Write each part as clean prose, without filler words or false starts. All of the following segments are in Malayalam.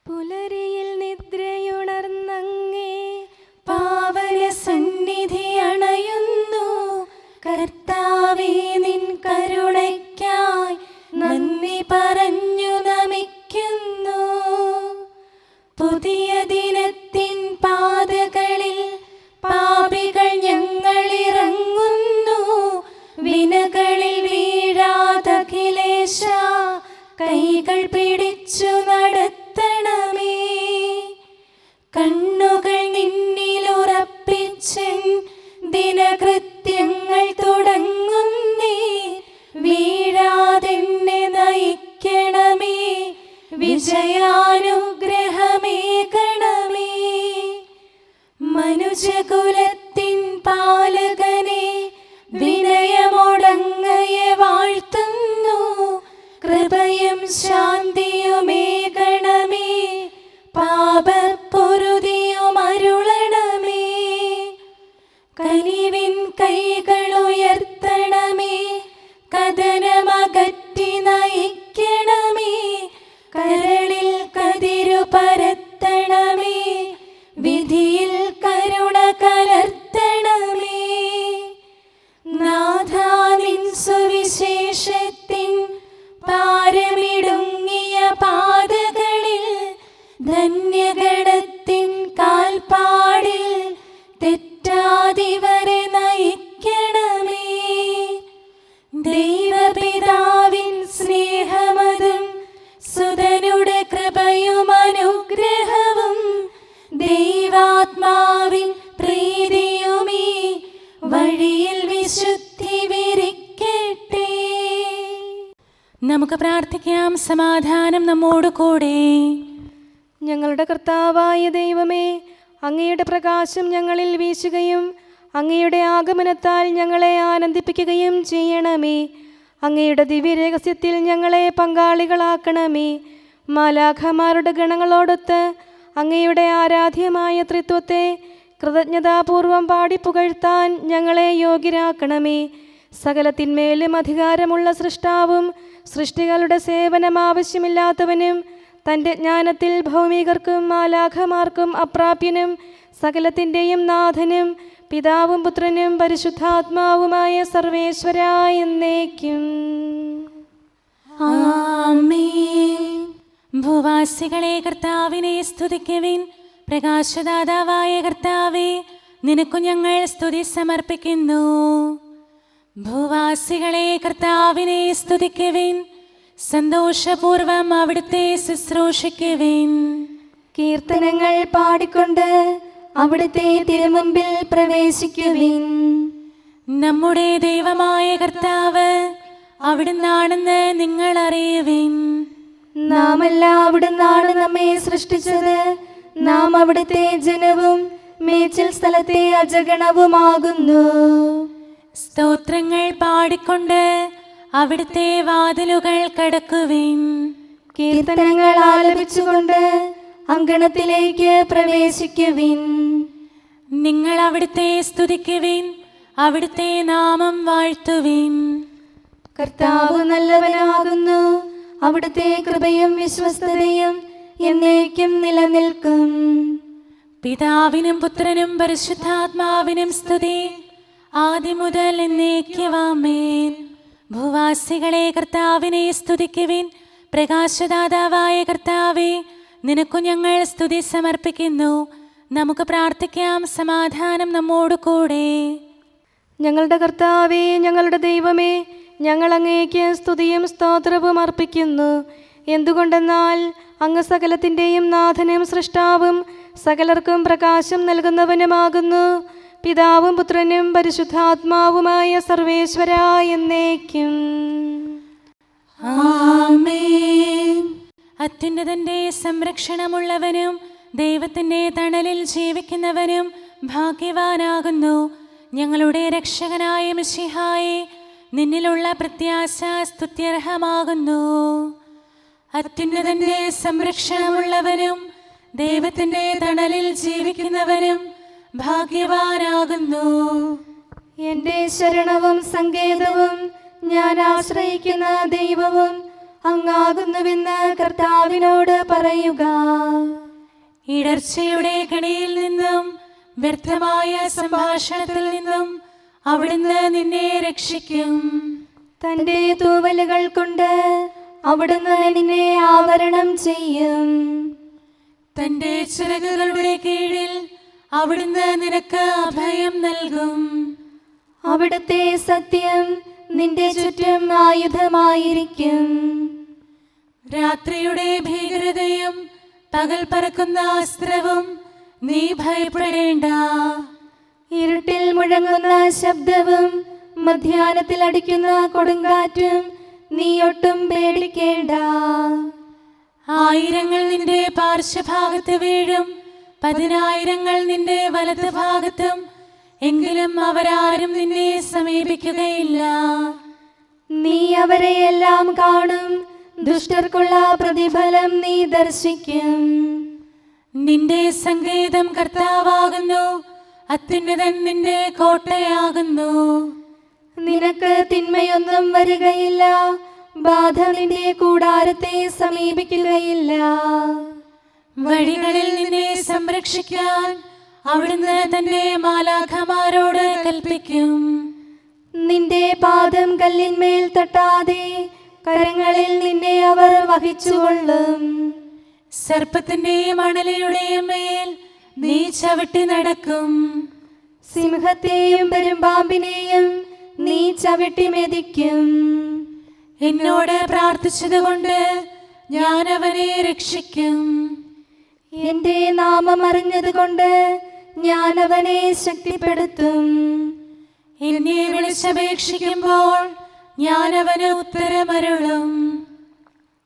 പുലരിയിൽ നിദ്രയുണർന്നങ്ങേ പാവന സന്നിധി അണയുന്നു. കർത്താവേ, നിൻ കരുണയ്ക്കായി നന്ദി പറഞ്ഞു നമിക്കുന്നു. പുതിയ ദിനത്തിൻ പാതകളിൽ പാപികൾ ഞങ്ങളിറങ്ങുന്നു. വിനകളിൽ വീഴാതഖിലേശ കൈകൾ പിടിച്ചു നടത്തണമേ. കണ്ണുകൾ നിന്നിലുറപ്പിച്ചൻ ദിനകൃത്യങ്ങൾ തുടങ്ങുന്നേ. വീഴാതെന്നെ നയിക്കണമേ, വിജയാനുഗ്രഹമേകണമേ. മനുജകുലത്തിൻ പാലകനെ വിനയമോടങ്ങയെ വാഴ്ത്തുന്നു. കൃപയും ശാന്തിയുമേകണമേ, പാപപ്പൊറുതിയും അരുളണമേ. കനിവിൻ കൈകളുയർത്തണമേ, കഥനമകറ്റി നയിക്കണമേ. കരളിൽ കതിരു പരത്തണമേ, വിധിയിൽ കരുണ കലർത്തണമേ. നാഥാ, നിൻ സുവിശേഷത്തിൻ പാരമിടുങ്ങിയ പാതകളിൽ ധന്യഗണത്തിൻ കാൽപ്പാടിൽ തെറ്റാതിവരെ നയിക്കണമേ. ദൈവപിതാവിൻ സ്നേഹമതും സുതനുടെ കൃപയും അനുഗ്രഹവും ദൈവാത്മാവിൻ പ്രീതിയുമീ വഴിയിൽ വിശുദ്ധി വിരിക്കട്ടെ. നമുക്ക് പ്രാർത്ഥിക്കാം. സമാധാനം നമ്മോട് കൂടെ. ഞങ്ങളുടെ കർത്താവായ ദൈവമേ, അങ്ങയുടെ പ്രകാശം ഞങ്ങളിൽ വീശുകയും അങ്ങയുടെ ആഗമനത്താൽ ഞങ്ങളെ ആനന്ദിപ്പിക്കുകയും ചെയ്യണമേ. അങ്ങയുടെ ദിവ്യരഹസ്യത്തിൽ ഞങ്ങളെ പങ്കാളികളാക്കണമേ. മാലാഖമാരുടെ ഗണങ്ങളോടൊത്ത് അങ്ങയുടെ ആരാധ്യമായ ത്രിത്വത്തെ കൃതജ്ഞതാപൂർവം പാടിപ്പുകഴ്ത്താൻ ഞങ്ങളെ യോഗ്യരാക്കണമേ. സകലത്തിന്മേലും അധികാരമുള്ള സൃഷ്ടാവും സൃഷ്ടികളുടെ സേവനം ആവശ്യമില്ലാത്തവനും തൻ്റെ ജ്ഞാനത്തിൽ ഭൗമികർക്കും മാലാഖമാർക്കും അപ്രാപ്യനും സകലത്തിൻ്റെയും നാഥനും പിതാവും പുത്രനും പരിശുദ്ധാത്മാവുമായ സർവേശ്വരായ എന്നേക്കും ആമേൻ. ഭൂവാസികളെ കർത്താവിനെ സ്തുതിക്കുവിൻ. പ്രകാശദാതാവായ കർത്താവേ, നിനക്കു ഞങ്ങൾ സ്തുതി സമർപ്പിക്കുന്നു. ഭൂവാസികളെ കർത്താവിനെ സ്തുതിക്കുവിൻ. സന്തോഷപൂർവം അവിടുത്തെ ശുശ്രൂഷിക്കുവിൻ. കീർത്തനങ്ങൾ പാടിക്കൊണ്ട് അവിടുത്തെ തിരുമുമ്പിൽ പ്രവേശിക്കുവിൻ. നമ്മുടെ ദൈവമായ കർത്താവ് അവിടുന്നാണെന്ന് നിങ്ങൾ അറിയുവിൻ. നാമല്ല അവിടുന്നാണ് നമ്മെ സൃഷ്ടിച്ചത്. നാം അവിടുത്തെ ജനവും മേച്ചിൽ സ്ഥലത്തെ അജഗണവുമാകുന്നു. സ്തോത്രങ്ങൾ പാടിക്കൊണ്ട് അവിടുത്തെ വാതിലുകൾ കടക്കുവിൻ. കീർത്തനങ്ങൾ ആലപിച്ചുകൊണ്ട് അങ്കണത്തിലേക്ക് പ്രവേശിക്കുവിൻ. നിങ്ങൾ അവിടുത്തെ സ്തുതിക്കുവിൻ, അവിടുത്തെ നാമം വാഴ്ത്തുവിൻ. കർത്താവ് നല്ലവനാകുന്നു. അവിടുത്തെ കൃപയും വിശ്വസ്തതയും എന്നേക്കും നിലനിൽക്കും. പിതാവിനും പുത്രനും പരിശുദ്ധാത്മാവിനും സ്തുതി, ആദ്യം മുതൽ എന്നേക്കും ആമേൻ. ഭൂവാസികളെ കർത്താവിനെ സ്തുതിക്കുവിൻ. പ്രകാശദാതാവായ കർത്താവേ, നിനക്കു ഞങ്ങൾ സ്തുതി സമർപ്പിക്കുന്നു. നമുക്ക് പ്രാർത്ഥിക്കാം. സമാധാനം നമ്മോട് കൂടെ. ഞങ്ങളുടെ കർത്താവേ, ഞങ്ങളുടെ ദൈവമേ, ഞങ്ങൾ അങ്ങേക്ക് സ്തുതിയും സ്തോത്രവും അർപ്പിക്കുന്നു. എന്തുകൊണ്ടെന്നാൽ അങ്ങ് സകലത്തിൻ്റെയും നാഥനും സൃഷ്ടാവും സകലർക്കും പ്രകാശം നൽകുന്നവനുമാകുന്നു. പിതാവും പുത്രനും പരിശുദ്ധാത്മാവുമായ സർവേശ്വരായ എന്നേക്കും ആമേൻ. അത്യുന്നതന്റെ സംരക്ഷണമുള്ളവനും ദൈവത്തിൻ്റെ തണലിൽ ജീവിക്കുന്നവനും ഭാഗ്യവാനാകുന്നു. ഞങ്ങളുടെ രക്ഷകനായ മിശിഹായേ, നിന്നിലുള്ള പ്രത്യാശ സ്തുത്യർഹമാകുന്നു. അത്യുന്നതന്റെ സംരക്ഷണമുള്ളവനും ദൈവത്തിൻ്റെ തണലിൽ ജീവിക്കുന്നവനും ഭാഗ്യവാനാകുന്നു. എൻ്റെ ശരണവും സങ്കേതവും ഞാൻ ആശ്രയിക്കുന്ന ദൈവവും അങ്ങാകുന്നുവെന്ന് കർത്താവിനോട് പറയുക. ഇടർച്ചയുടെ കണിയിൽ നിന്നും വ്യർത്ഥമായ സംഭാഷണത്തിൽ നിന്നും അവിടുന്ന് നിന്നെ രക്ഷിക്കും. തന്റെ തൂവലുകൾ കൊണ്ട് അവിടുന്ന് നിന്നെ ആവരണം ചെയ്യും. തന്റെ ചിറകുകളുടെ കീഴിൽ അവിടുന്ന് നിനക്ക് അഭയം നൽകും. അവിടുത്തെ സത്യം നിന്റെ ചുറ്റും ആയുധമായിരിക്കും. രാത്രിയുടെ ഭീകരതയും പകൽ പറക്കുന്ന അസ്ത്രവും നീ ഭയപ്പെടേണ്ട. ഇരുട്ടിൽ മുഴങ്ങുന്ന ശബ്ദവും മധ്യാഹ്നത്തിൽ അടിക്കുന്ന കൊടുങ്കാറ്റും നീ ഒട്ടും പേടിക്കേണ്ട. ആയിരങ്ങൾ നിന്റെ പാർശ്വഭാഗത്ത് വീഴും, 10,000 നിന്റെ വലത് ഭാഗത്തും, എങ്കിലും അവരാരും നിന്നെ സമീപിക്കുകയില്ല. നീ അവരെയെല്ലാം കാണും, ദുഷ്ടർക്കുള്ള പ്രതിഫലം നീ ദർശിക്കും. നിന്റെ സങ്കേതം കർത്താവാകുന്നു, അത്യുന്നതൻ നിന്റെ കോട്ടയാകുന്നു. നിനക്ക് തിന്മയൊന്നും വരികയില്ല, ബാധ നിന്റെ കൂടാരത്തെ സമീപിക്കുകയില്ല. വഴികളിൽ നിന്നെ സംരക്ഷിക്കാൻ അവിടുന്ന് തന്റെ മാലാഖമാരോട് കൽപ്പിക്കും. നിന്റെ പാദം കല്ലിന്മേൽ തട്ടാതെ കരങ്ങളിൽ നിന്നെ അവർ വഹിച്ചുകൊള്ളും. സർപ്പത്തിന്റെയും അണലയുടെയും മേൽ നീ ചവിട്ടി നടക്കും. സിംഹത്തെയും പെരുമ്പാമ്പിനെയും നീ ചവിട്ടി മെതിക്കും. എന്നോട് പ്രാർത്ഥിച്ചതുകൊണ്ട് ഞാൻ അവനെ രക്ഷിക്കും. എന്റെ നാമം അറിഞ്ഞതുകൊണ്ട് ഞാൻ അവനെ ശക്തിപ്പെടുത്തും. എന്നെ വിളിച്ചപേക്ഷിക്കുമ്പോൾ ഞാൻ അവന് ഉത്തരമരുളും.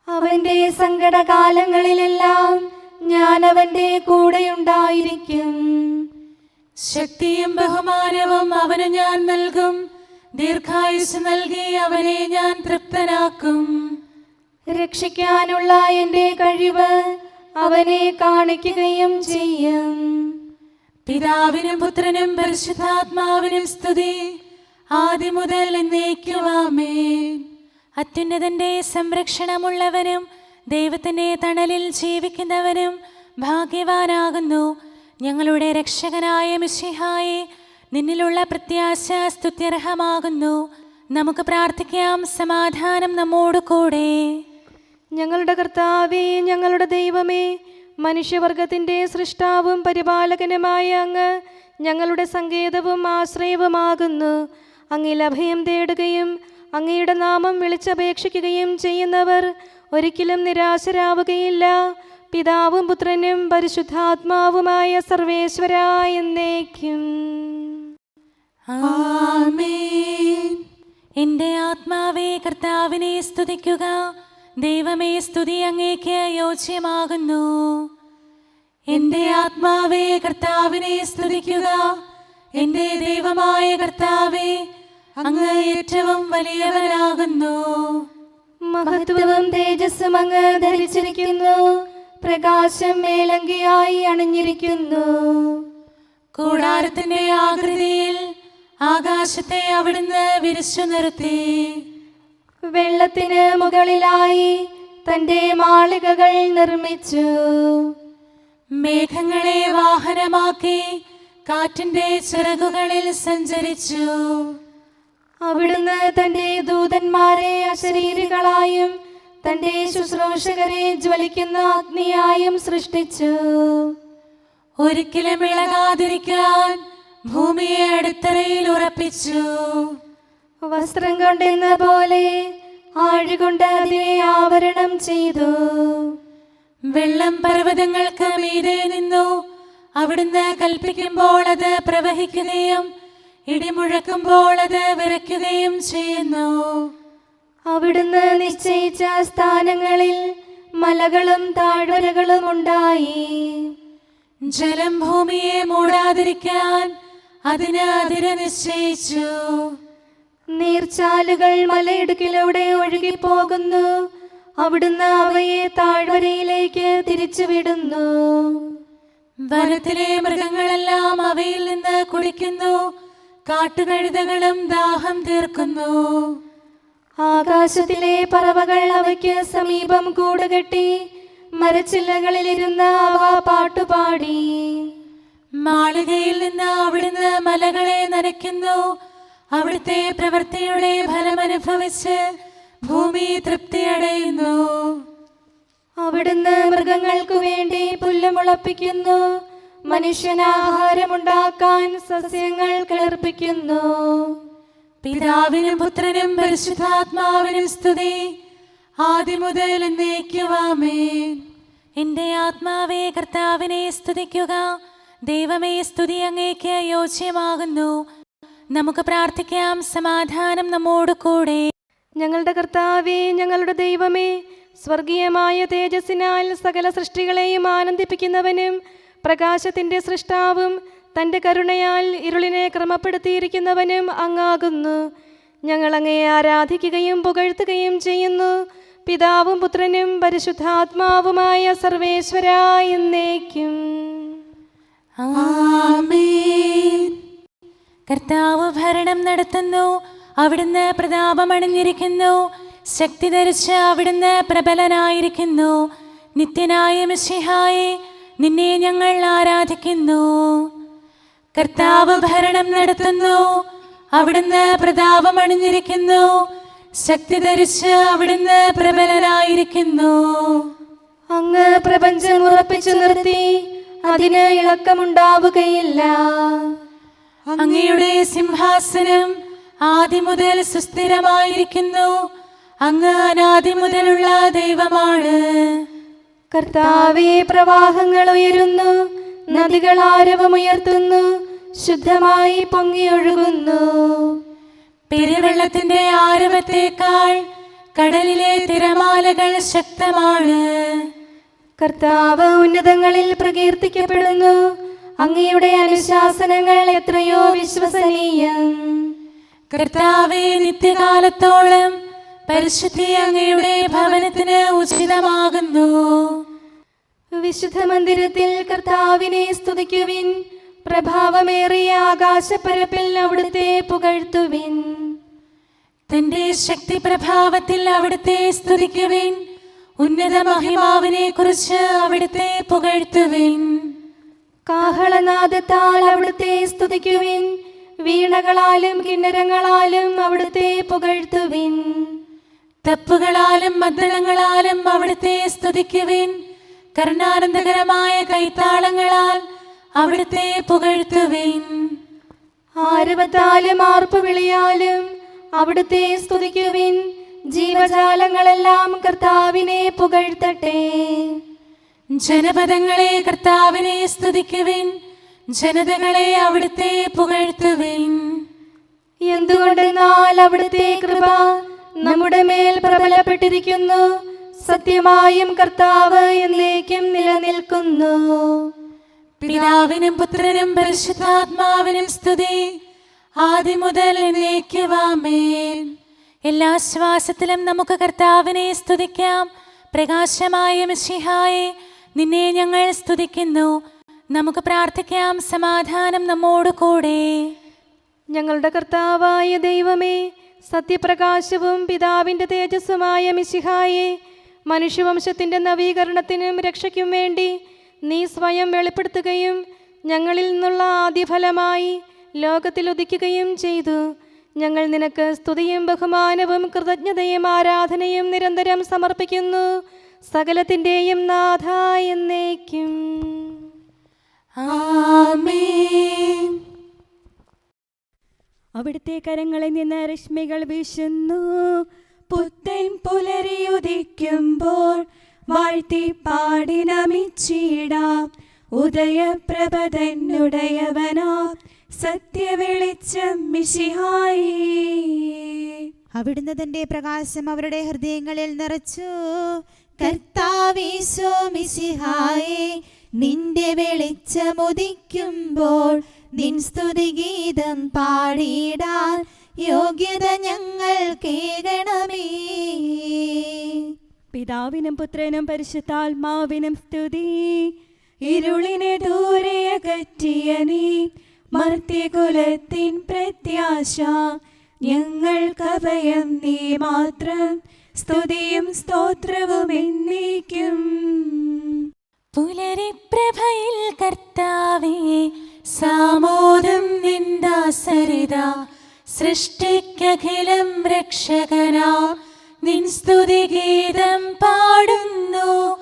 അവന്റെ സങ്കടകാലങ്ങളിലെല്ലാം ഞാൻ അവന്റെ കൂടെയുണ്ടായിരിക്കും. ശക്തിയും ബഹുമാനവും അവന് ഞാൻ നൽകും. ദീർഘായുസ് നൽകി അവനെ ഞാൻ തൃപ്തനാക്കും. രക്ഷിക്കാനുള്ള എന്റെ കഴിവ് അവനെ കാണിക്കുകയും ചെയ്യും. പിതാവിനും പുത്രനും പരിശുദ്ധാത്മാവിനും സ്തുതി, ആദ്യം മുതൽ എന്നേക്കും ആമേൻ. അത്യുന്നതന്റെ സംരക്ഷണമുള്ളവനും ദൈവത്തിന്റെ തണലിൽ ജീവിക്കുന്നവനും ഭാഗ്യവാനാകുന്നു ഞങ്ങളുടെ രക്ഷകനായ മിശിഹായെ. നിന്നിലുള്ള പ്രത്യാശ സ്തുത്യർഹമാകുന്നു. നമുക്ക് പ്രാർത്ഥിക്കാം. സമാധാനം നമ്മോട് കൂടെ. ഞങ്ങളുടെ കർത്താവേ, ഞങ്ങളുടെ ദൈവമേ, മനുഷ്യവർഗത്തിൻ്റെ സൃഷ്ടാവും പരിപാലകനുമായ അങ്ങ് ഞങ്ങളുടെ സങ്കേതവും ആശ്രയവുമാകുന്നു. അങ്ങിൽ അഭയം തേടുകയും അങ്ങയുടെ നാമം വിളിച്ചപേക്ഷിക്കുകയും ചെയ്യുന്നവർ ഒരിക്കലും നിരാശരാവുകയില്ല. പിതാവും പുത്രനും പരിശുദ്ധാത്മാവുമായ സർവേശ്വരായ എന്നേക്കും ആമേൻ. എൻ്റെ ആത്മാവേ കർത്താവിനെ സ്തുതിക്കുക. ദൈവമേ, സ്തുതി അങ്ങേക്ക് യോജ്യമാകുന്നു. എൻ്റെ ആത്മാവേ കർത്താവിനെ സ്തുതിക്കുക. എൻ്റെ ദൈവമായ കർത്താവേ, അങ്ങ് ഏറ്റവും വലിയവനാകുന്നു. മഹത്വവും തേജസ്സും അങ്ങ് ധരിച്ചിരിക്കുന്നു. പ്രകാശം മേലങ്കിയായി അണിഞ്ഞിരിക്കുന്നു. കൂടാരത്തിന്റെ ആകൃതിയിൽ ആകാശത്തെ അവിടുന്ന് വിരിച്ചു നിർത്തി. വെള്ളത്തിന് മുകളിലായി തന്റെ മാളികകൾ നിർമ്മിച്ചു. മേഘങ്ങളെ വാഹനമാക്കി കാറ്റിന്റെ ചിറകുകളിൽ സഞ്ചരിച്ചു. അവിടുന്ന് തന്റെ ദൂതന്മാരെ അശരീരികളായും തന്റെ ശുശ്രൂഷകരെ ജ്വലിക്കുന്ന അഗ്നിയായും സൃഷ്ടിച്ചു. ഒരിക്കലും ഇളകാതിരിക്കാൻ ഭൂമിയെ അടിത്തറയിൽ ഉറപ്പിച്ചു. വസ്ത്രം കൊണ്ടെന്ന പോലെ ആഴികൊണ്ട് അതിനെ ആവരണം ചെയ്തു. വെള്ളം പർവ്വതങ്ങൾക്ക് മീതെ നിന്നു. അവിടുന്ന് കൽപ്പിക്കുമ്പോൾ അത് പ്രവഹിക്കുകയും ഇടിമുഴക്കുമ്പോൾ അത് വിറയ്ക്കുകയും ചെയ്യുന്നു. അവിടുന്ന് നിശ്ചയിച്ച സ്ഥാനങ്ങളിൽ മലകളും താഴ്വരകളും ഉണ്ടായി. ജലം ഭൂമിയെ മൂടാതിരിക്കാൻ അതിന് അതിര് നിശ്ചയിച്ചു. നീർച്ചാലുകൾ മലയിടുക്കിലൂടെ ഒഴുകിപ്പോകുന്നു. അവിടുന്ന് അവയെ താഴ്വരയിലേക്ക് തിരിച്ചുവിടുന്നു. വനത്തിലെ മൃഗങ്ങളെല്ലാം അവയിൽ നിന്ന് കുടിക്കുന്നു. കാട്ടുകഴുതകളും ദാഹം തീർക്കുന്നു. ആകാശത്തിലെ പറവകൾ അവയ്ക്ക് സമീപം കൂടുകെട്ടി മരച്ചില്ലകളിലിരുന്ന് അവ പാട്ടുപാടി. മാളികയിൽ നിന്ന് അവിടുന്ന് മലകളെ നനയ്ക്കുന്നു. അവിടുത്തെ പ്രവൃത്തിയുടെ ഫലമനുഭവിച്ച് ഭൂമി തൃപ്തിയടയുന്നു. അവിടുന്ന് മൃഗങ്ങൾക്കു വേണ്ടി പുല്ല് മുളപ്പിക്കുന്നു. മനുഷ്യനാഹാരമുണ്ടാക്കാൻ സസ്യങ്ങൾ കിളിർപ്പിക്കുന്നു. പിതാവിനും പുത്രനും പരിശുദ്ധാത്മാവിനും സ്തുതി, ആദ്യം മുതൽ എന്നേക്കും ആമേൻ. എന്റെ ആത്മാവേ കർത്താവിനെ സ്തുതിക്കുക. ദൈവമേ, സ്തുതി അങ്ങേക്ക് യോജ്യമാകുന്നു. നമുക്ക് പ്രാർത്ഥിക്കാം. സമാധാനം നമ്മോട് കൂടെ. ഞങ്ങളുടെ കർത്താവേ, ഞങ്ങളുടെ ദൈവമേ, സ്വർഗീയമായ തേജസ്സിനാൽ സകല സൃഷ്ടികളെയും ആനന്ദിപ്പിക്കുന്നവനും പ്രകാശത്തിൻ്റെ സൃഷ്ടാവും തൻ്റെ കരുണയാൽ ഇരുളിനെ ക്രമപ്പെടുത്തിയിരിക്കുന്നവനും അങ്ങാകുന്നു. ഞങ്ങൾ അങ്ങയെ ആരാധിക്കുകയും പുകഴ്ത്തുകയും ചെയ്യുന്നു. പിതാവും പുത്രനും പരിശുദ്ധാത്മാവുമായ സർവേശ്വരാ എന്നേക്കും ആമേൻ. കർത്താവ് ഭരണം നടത്തുന്നു. അവിടുന്ന് പ്രതാപമണിഞ്ഞിരിക്കുന്നു. ശക്തി ധരിച്ച് അവിടുന്ന് പ്രബലനായിരിക്കുന്നു. നിത്യനായ മിശിഹായെ, നിന്നെ ഞങ്ങൾ ആരാധിക്കുന്നു. കർത്താവ് ഭരണം നടത്തുന്നു. അവിടുന്ന് പ്രതാപമണിഞ്ഞിരിക്കുന്നു. ശക്തി ധരിച്ച് അവിടുന്ന് പ്രബലനായിരിക്കുന്നു. അങ്ങ് പ്രപഞ്ചം ഉറപ്പിച്ചു നിർത്തി, അതിന് ഇളക്കമുണ്ടാവുകയില്ല. അങ്ങയുടെ സിംഹാസനം ആദ്യം മുതൽ സുസ്ഥിരമായിരിക്കുന്നു. അങ്ങ് അനാദി മുതലുള്ള ദൈവമാണ്. കർത്താവേ, പ്രവാഹങ്ങൾ ഉയരുന്നു, നദികൾ ആരവമുയർത്തുന്നു, ശുദ്ധമായി പൊങ്ങിയൊഴുകുന്നു. പെരുവെള്ളത്തിന്റെ ആരവത്തേക്കാൾ കടലിലെ തിരമാലകൾ ശക്തമാണ്. കർത്താവ് ഉന്നതങ്ങളിൽ പ്രകീർത്തിക്കപ്പെടുന്നു. അങ്ങയുടെ അനുശാസനങ്ങൾ എത്രയോ വിശ്വസനീയം. കർത്താവേ, നിത്യകാലത്തോളം പരിശുദ്ധി അങ്ങയുടെ ഭവനത്തിന് ഉചിതമാകുന്നു. വിശുദ്ധ മന്ദിരത്തിൽ കർത്താവിനെ സ്തുതിക്കുവിൻ. പ്രഭാവമേറിയ ആകാശപ്പരപ്പിൽ അവിടുത്തെ പുകഴ്ത്തുവിൻ. തന്റെ ശക്തി പ്രഭാവത്തിൽ അവിടുത്തെ സ്തുതിക്കുവിൻ. ഉന്നത മഹിമാവിനെ കുറിച്ച് അവിടുത്തെ പുകഴ്ത്തുവിൻ. കാഹളനാദത്താൽ അവിടുത്തെ സ്തുതിക്കുവിൻ. വീണകളാലും കിന്നരങ്ങളാലും അവിടുത്തെ പുകഴ്ത്തുവിൻ. തപ്പുകളാലും മദ്ദളങ്ങളാലും അവിടുത്തെ സ്തുതിക്കുവിൻ. കരുണാനന്ദകരമായ കൈത്താളങ്ങളാൽ അവിടുത്തെ പുകഴ്ത്തുവിൻ. ആരവത്താലും ആർപ്പുവിളിയാലും അവിടുത്തെ സ്തുതിക്കുവിൻ. ജീവജാലങ്ങളെല്ലാം കർത്താവിനെ പുകഴ്ത്തട്ടെ. ജനപദങ്ങളെ കർത്താവിനെ സ്തുതിക്കുവിൻ. ജനതകളെ അവിടുത്തെ പുകഴ്ത്തുവിൻ. എന്തുകൊണ്ടെന്നാൽ അവിടുത്തെ കൃപ നമ്മുടെ മേൽ പ്രബലപ്പെട്ടിരിക്കുന്നു. സത്യമായും കർത്താവ് എന്നേക്കും നിലനിൽക്കുന്നു. പിതാവിനും പുത്രനും പരിശുദ്ധാത്മാവിനും സ്തുതി, ആദ്യം മുതൽ എന്നേക്കും ആമേൻ. എല്ലാ ശ്വാസത്തിലും നമുക്ക് കർത്താവിനെ സ്തുതിക്കാം. പ്രകാശമായ മിശിഹായെ, നിന്നെ ഞങ്ങൾ സ്തുതിക്കുന്നു. നമുക്ക് പ്രാർത്ഥിക്കാം. സമാധാനം നമ്മോട് കൂടെ. ഞങ്ങളുടെ കർത്താവായ ദൈവമേ, സത്യപ്രകാശവും പിതാവിൻ്റെ തേജസ്സുമായ മിശിഹായെ, മനുഷ്യവംശത്തിൻ്റെ നവീകരണത്തിനും രക്ഷയ്ക്കും വേണ്ടി നീ സ്വയം വെളിപ്പെടുത്തുകയും ഞങ്ങളിൽ നിന്നുള്ള ആദ്യഫലമായി ലോകത്തിൽ ഉദിക്കുകയും ചെയ്തു. ഞങ്ങൾ നിനക്ക് സ്തുതിയും ബഹുമാനവും കൃതജ്ഞതയും ആരാധനയും നിരന്തരം സമർപ്പിക്കുന്നു. സകലത്തിൻ്റെയും നാഥ എന്നേക്കും ആമേൻ. അവിടുത്തെ കരങ്ങളിൽ നിന്ന് രശ്മികൾ വീശുന്നു. പുത്തൻ പുലരിയുദിക്കുമ്പോൾ വാഴ്ത്തി പാടി നമിച്ചിടാം. ഉദയപ്രഭതനുടയവനാ സത്യവെളിച്ചം മിശിഹായേ. അവിടുന്ന് തന്റെ പ്രകാശം അവരുടെ ഹൃദയങ്ങളിൽ നിറച്ചു. കർത്താവീശോ മിശിഹായേ, നിന്റെ വെളിച്ചമുദിക്കുമ്പോൾ നിൻ സ്തുതിഗീതം പാടിയിടാൻ യോഗ്യത ഞങ്ങൾ കേൾക്കണമേ. പിതാവിനും പുത്രനും പരിശുദ്ധാത്മാവിനും സ്തുതി. ഇരുളിനെ ദൂരെ അകറ്റിയ നീ മർത്യകുലത്തിൻ പ്രത്യാശ, ഞങ്ങൾക്കഭയം നീ മാത്രം, സ്തുതിയും സ്തോത്രവും എന്നേക്കും. പുലരിപ്രഭയിൽ കർത്താവേ സാമോദം നിന്ദാസരിത, സൃഷ്ടിക്കഖിലം രക്ഷകനാ നിൻ സ്തുതിഗീതം പാടുന്നു.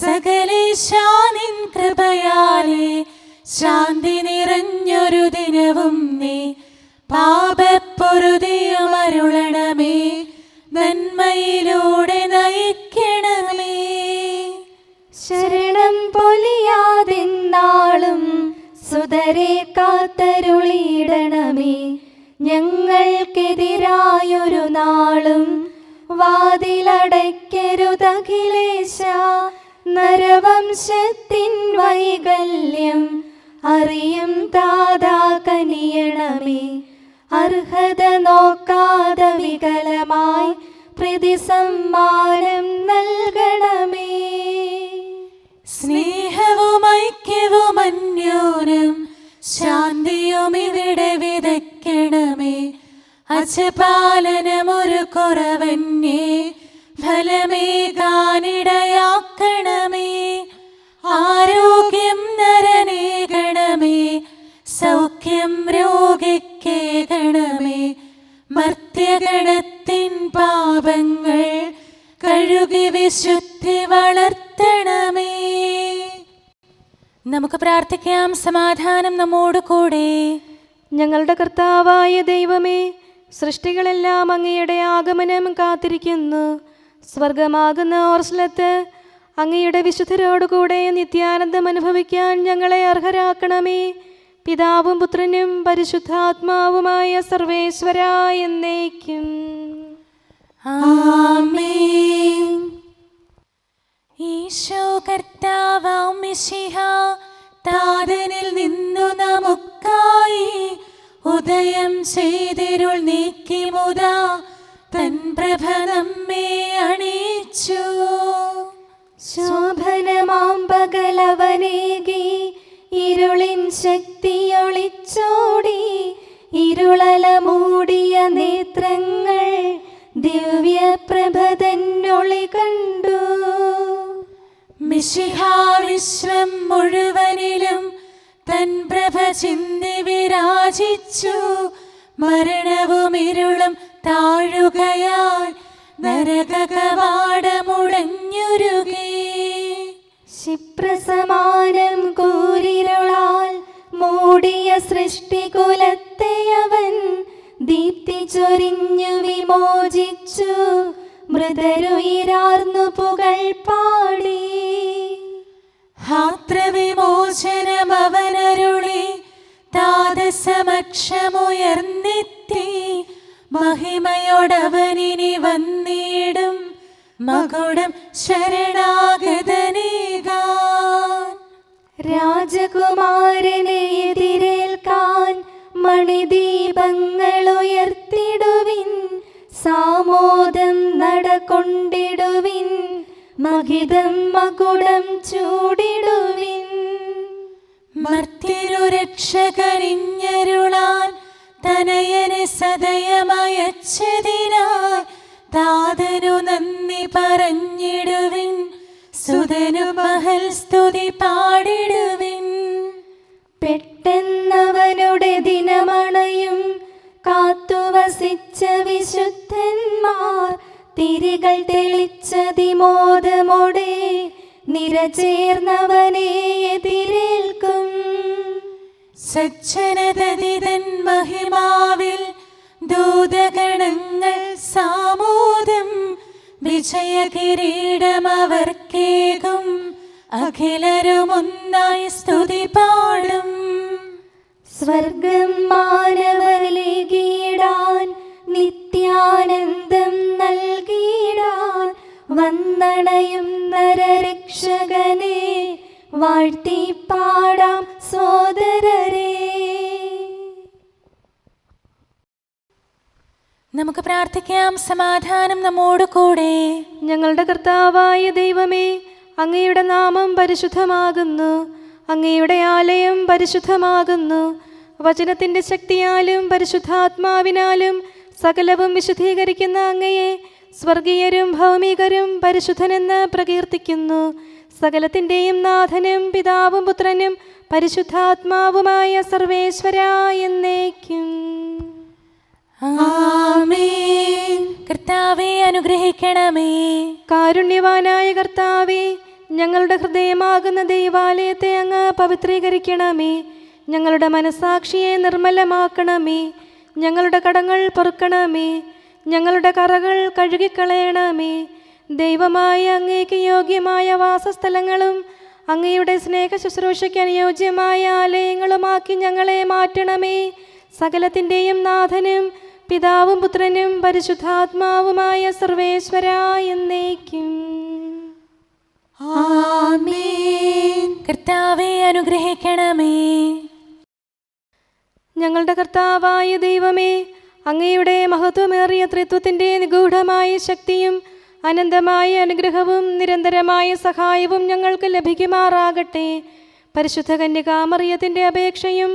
സകലേശാ നിൻ കൃപയാലേ ശാന്തി നിറഞ്ഞൊരു ദിനവും നീ, പാപപ്പൊറുതിയുമരുളണമേ, നന്മയിലൂടെ നയിക്കണമേ. ശരണം പൊലിയാതെന്നാളും സുതരെ കാത്തരുളിയിടണമേ. ഞങ്ങൾക്കെതിരായൊരു നാളും വാതിലടയ്ക്കരുതഖിലേശ. നരവംശത്തിൻ വൈകല്യം അറിയും താതാ കനിയണമേ. അർഹത നോക്കാതെ വികലമായി പ്രതിസമ്മാനം നൽകണമേ. സ്നേഹവും ഐക്യവും അന്യോന്യം ശാന്തിയും ഇവിടെ വിതയ്ക്കണമേ. അജപാലനമൊരു കുറവന്യേ ഫലമേകാനിടയാക്കണമേ. ആരോഗ്യം നരനേകണമേ, സൗഖ്യം രോഗിക്കേകണമേ. മർത്യഗണത്തിൻ പാപങ്ങൾ കഴുകി വിശുദ്ധി വളർത്തണമേ. നമുക്ക് പ്രാർത്ഥിക്കാം. സമാധാനം നമ്മോട് കൂടെ. ഞങ്ങളുടെ കർത്താവായ ദൈവമേ, സൃഷ്ടികളെല്ലാം അങ്ങയുടെ ആഗമനം കാത്തിരിക്കുന്നു. സ്വർഗമാകുന്ന ഓർസ്ലത്ത് അങ്ങയുടെ വിശുദ്ധരോടുകൂടെ നിത്യാനന്ദം അനുഭവിക്കാൻ ഞങ്ങളെ അർഹരാക്കണമേ. പിതാവും പുത്രനും പരിശുദ്ധാത്മാവുമായ സർവേശ്വര എന്നേക്കും. ആമേൻ. ഈശോ കർത്താവാം മിശിഹാ, താതനിൽ നിന്നു നമുക്കായി ഉദയം ചെയ്തിരുൾ നീക്കി മുതാ തൻ പ്രഭ നമ്മെ അണിയിച്ചു. ശോഭനമാം പകലവനേകി ഇരുളിൻ ശക്തിയൊളിച്ചോടി. ഇരുളല മൂടിയ നേത്രങ്ങൾ ദിവ്യപ്രഭതന്നൊളി കണ്ടു. മിശിഹാ വിശ്വം മുഴുവനിലും തൻ പ്രഭ ചിന്തി വിരാജിച്ചു. മരണവും ഇരുളും താഴുകയാൽ നരകകവാടമുടഞ്ഞുരുകി. ക്ഷിപ്രസമാനം കൂരിരുളാൽ മൂടിയ സൃഷ്ടികുലത്തെ അവൻ ദീപ്തി ചൊരിഞ്ഞു വിമോചിച്ചു. മൃതരുയിരാർന്നു പുകൾ പാടി. ഹാത്രവിമോചനം അവനരുളി താതസമക്ഷമുയർന്നെത്തി. മഹിമയോടവനിനി വന്നിടും മകുടം ശരണാഗതനേകാൻ. രാജകുമാരനെ എതിരേൽക്കാൻ മണിദീപങ്ങൾ ഉയർത്തിടുവിൻ. സാമോദം നടകൊണ്ടിടുവിൻ. മഹിതം മകുടം ചൂടിടുവിൻ. മർത്യരു രക്ഷകരിഞ്ഞരുളാൻ തനയനെ സദയമയച്ചതിനായി താതനു നന്ദി പറഞ്ഞിടുവിൻ. സുതനു മഹൽ സ്തുതി പാടിടുവിൻ. പെട്ടെന്നവനുടെ ദിനമണയും കാത്തുവസിച്ച വിശുദ്ധന്മാർ തിരികൾ തെളിച്ചതിമോദമോടെ നിരചേർന്നവനെ എതിരേൽക്കും. സജ്ജനതതിതൻ മഹിമാവിൽ ദൂതഗണങ്ങൾ സാമോദം. വിജയകിരീടമവർക്കേകും അഖിലരുമൊന്നായി സ്തുതി പാടും. സ്വർഗം മാനവരിലേകിടാൻ നിത്യാനന്ദം നൽകിടാൻ വന്ദണയും നരരക്ഷകനെ വാഴ്ത്തി പാടാം സോദരരെ. നമുക്ക് പ്രാർത്ഥിക്കാം. സമാധാനം നമ്മോട് കൂടെ. ഞങ്ങളുടെ കർത്താവായ ദൈവമേ, അങ്ങയുടെ നാമം പരിശുദ്ധമാകുന്നു. അങ്ങയുടെ ആലയം പരിശുദ്ധമാകുന്നു. വചനത്തിൻ്റെ ശക്തിയാലും പരിശുദ്ധാത്മാവിനാലും സകലവും വിശുദ്ധീകരിക്കുന്ന അങ്ങയെ സ്വർഗീയരും ഭൗമികരും പരിശുദ്ധനെന്ന് പ്രകീർത്തിക്കുന്നു. സകലത്തിൻ്റെയും നാഥനും പിതാവും പുത്രനും പരിശുദ്ധാത്മാവുമായ സർവേശ്വരാ എന്നേക്കും. ആമേൻ. കർത്താവേ അനുഗ്രഹിക്കണമേ. കാരുണ്യവാനായ കർത്താവേ, ഞങ്ങളുടെ ഹൃദയമാകുന്ന ദൈവാലയത്തെ അങ്ങ് പവിത്രീകരിക്കണമേ. ഞങ്ങളുടെ മനസാക്ഷിയെ നിർമ്മലമാക്കണമേ. ഞങ്ങളുടെ കടങ്ങൾ പൊറുക്കണമേ. ഞങ്ങളുടെ കറകൾ കഴുകിക്കളയണമേ. ദൈവമായ അങ്ങേക്ക് യോഗ്യമായ വാസസ്ഥലങ്ങളും അങ്ങയുടെ സ്നേഹ ശുശ്രൂഷയ്ക്ക് അനുയോജ്യമായ ആലയങ്ങളുമാക്കി ഞങ്ങളെ മാറ്റണമേ. സകലത്തിൻ്റെയും നാഥനും പിതാവും പുത്രനും പരിശുദ്ധാത്മാവുമായ സർവേശ്വരാ എന്നേക്കും. ആമേൻ. കർത്താവേ അനുഗ്രഹിക്കണമേ. ഞങ്ങളുടെ കർത്താവായ ദൈവമേ, അങ്ങയുടെ മഹത്വമേറിയ ത്രിത്വത്തിൻ്റെ നിഗൂഢമായ ശക്തിയും അനന്തമായ അനുഗ്രഹവും നിരന്തരമായ സഹായവും ഞങ്ങൾക്ക് ലഭിക്കുമാറാകട്ടെ. പരിശുദ്ധ കന്യകാമറിയത്തിൻ്റെ അപേക്ഷയും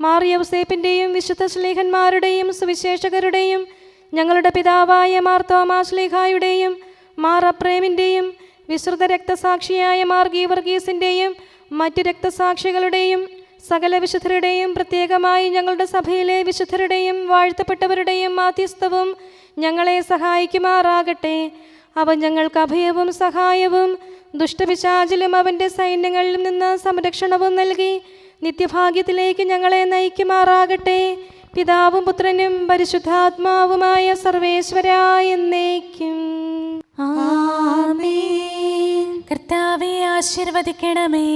മാറിയൗസേപ്പിൻ്റെയും വിശുദ്ധ ശ്ലീഹന്മാരുടെയും സുവിശേഷകരുടെയും ഞങ്ങളുടെ പിതാവായ മാർ തോമാ ശ്ലീഹായുടെയും മാർ അപ്രേമിൻ്റെയും വിശ്രുത രക്തസാക്ഷിയായ മാർ ഗീവർഗീസിൻ്റെയും മറ്റു രക്തസാക്ഷികളുടെയും സകല വിശുദ്ധരുടെയും പ്രത്യേകമായി ഞങ്ങളുടെ സഭയിലെ വിശുദ്ധരുടെയും വാഴ്ത്തപ്പെട്ടവരുടെയും മാധ്യസ്ഥവും ഞങ്ങളെ സഹായിക്കുമാറാകട്ടെ. അവൻ ഞങ്ങൾക്ക് അഭയവും സഹായവും ദുഷ്ടപിശാചിലും അവൻ്റെ സൈന്യങ്ങളിലും നിന്ന് സംരക്ഷണവും നൽകി നിത്യഭാഗ്യത്തിലേക്ക് ഞങ്ങളെ നയിക്കുമാറാകട്ടെ. പിതാവും പുത്രനും പരിശുദ്ധാത്മാവുമായ സർവേശ്വരാ എന്നേക്കും. ആമേൻ. കർത്താവേ ആശീർവദിക്കണമേ.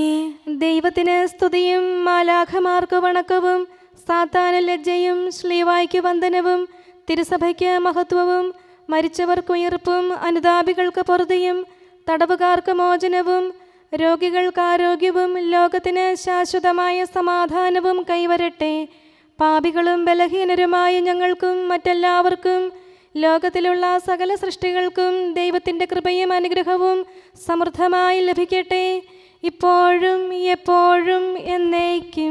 ദൈവത്തിന് സ്തുതിയും മാലാഖമാർക്ക് വണക്കവും സാത്താന് ലജ്ജയും ശ്ലീവായ്ക്ക് വന്ദനവും തിരുസഭയ്ക്ക് മഹത്വവും മരിച്ചവർക്ക് ഉയർപ്പും അനുതാപികൾക്ക് പൊറുതിയും തടവുകാർക്ക് മോചനവും രോഗികൾക്ക് ആരോഗ്യവും ലോകത്തിന് ശാശ്വതമായ സമാധാനവും കൈവരട്ടെ. പാപികളും ബലഹീനരുമായ ഞങ്ങൾക്കും മറ്റെല്ലാവർക്കും ലോകത്തിലുള്ള സകല സൃഷ്ടികൾക്കും ദൈവത്തിൻ്റെ കൃപയും അനുഗ്രഹവും സമൃദ്ധമായി ലഭിക്കട്ടെ, ഇപ്പോഴും എപ്പോഴും എന്നേക്കും.